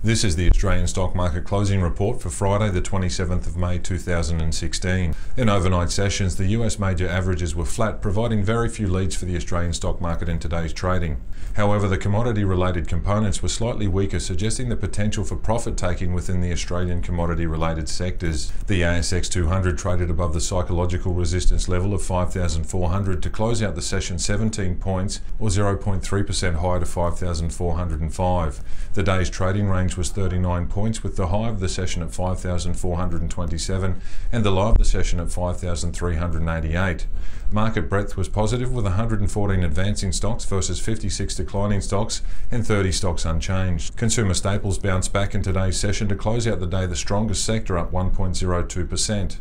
This is the Australian stock market closing report for Friday the 27th of May 2016. In overnight sessions, the US major averages were flat, providing very few leads for the Australian stock market in today's trading. However, the commodity-related components were slightly weaker, suggesting the potential for profit-taking within the Australian commodity-related sectors. The ASX 200 traded above the psychological resistance level of 5,400 to close out the session 17 points, or 0.3% higher to 5,405. The day's trading range was 39 points, with the high of the session at 5,427 and the low of the session at 5,388. Market breadth was positive, with 114 advancing stocks versus 56 declining stocks and 30 stocks unchanged. Consumer staples bounced back in today's session to close out the day the strongest sector, up 1.02%.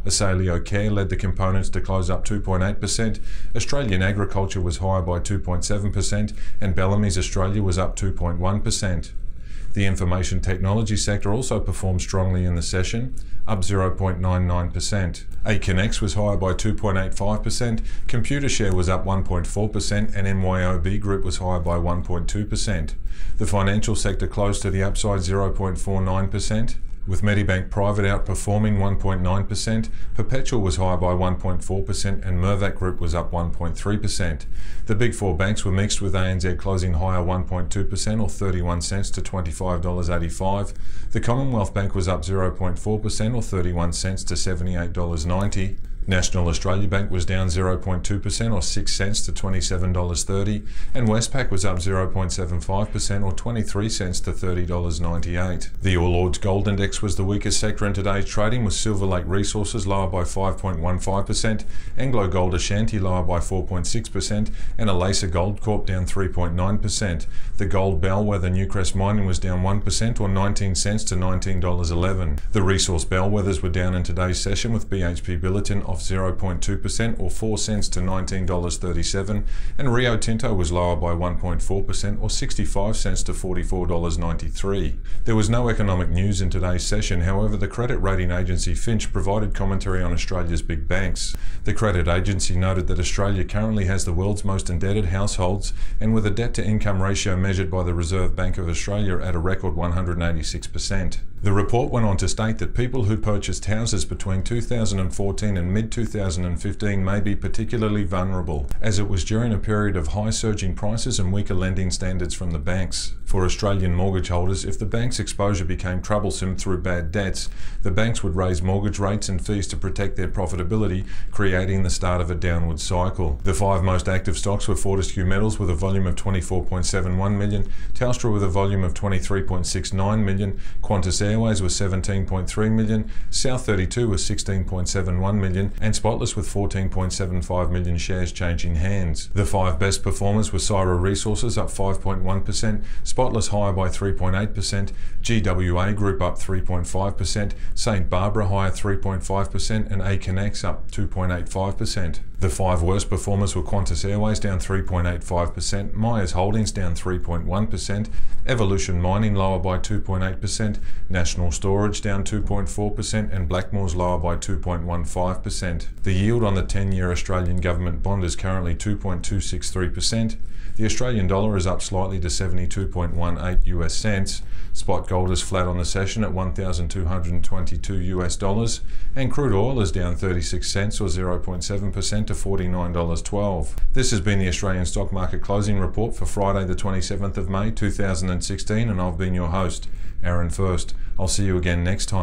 Asaleo Care led the components to close up 2.8%, Australian agriculture was higher by 2.7%, and Bellamy's Australia was up 2.1%. The information technology sector also performed strongly in the session, up 0.99%. Aconex was higher by 2.85%, Computershare was up 1.4%, and MYOB Group was higher by 1.2%. The financial sector closed to the upside 0.49%. With Medibank Private outperforming 1.9%, Perpetual was higher by 1.4% and Mirvac Group was up 1.3%. The big four banks were mixed, with ANZ closing higher 1.2% or 31 cents to $25.85. The Commonwealth Bank was up 0.4% or 31 cents to $78.90. National Australia Bank was down 0.2% or 6 cents to $27.30, and Westpac was up 0.75% or 23 cents to $30.98. The All Ords Gold Index was the weakest sector in today's trading, with Silver Lake Resources lower by 5.15%, Anglo Gold Ashanti lower by 4.6%, and Alacer Gold Corp down 3.9%. The gold bellwether Newcrest Mining was down 1% or 19 cents to $19.11. The resource bellwethers were down in today's session, with BHP Billiton off 0.2% or 4 cents to $19.37, and Rio Tinto was lower by 1.4% or 65 cents to $44.93. There was no economic news in today's session. However, the credit rating agency Fitch provided commentary on Australia's big banks. The credit agency noted that Australia currently has the world's most indebted households, and with a debt-to-income ratio measured by the Reserve Bank of Australia at a record 186%. The report went on to state that people who purchased houses between 2014 and mid-2015 may be particularly vulnerable, as it was during a period of high surging prices and weaker lending standards from the banks. For Australian mortgage holders, if the bank's exposure became troublesome through bad debts, the banks would raise mortgage rates and fees to protect their profitability, creating the start of a downward cycle. The five most active stocks were Fortescue Metals with a volume of 24.71 million, Telstra with a volume of 23.69 million, Qantas Airways with 17.3 million, South 32 with 16.71 million, and Spotless with 14.75 million shares changing hands. The five best performers were Syra Resources up 5.1%, Spotless higher by 3.8%, GWA Group up 3.5%, St Barbara higher 3.5%, and Aconex up 2.85%. The five worst performers were Qantas Airways down 3.85%, Myers Holdings down 3.1%, Evolution Mining lower by 2.8%, National Storage down 2.4%, and Blackmores lower by 2.15%. The yield on the 10-year Australian government bond is currently 2.263%. The Australian dollar is up slightly to 72.18 US cents. Spot gold is flat on the session at 1,222 US dollars, and crude oil is down 36 cents or 0.7% to $49.12. This has been the Australian stock market closing report for Friday the 27th of May 2016, and I've been your host, Aaron First. I'll see you again next time.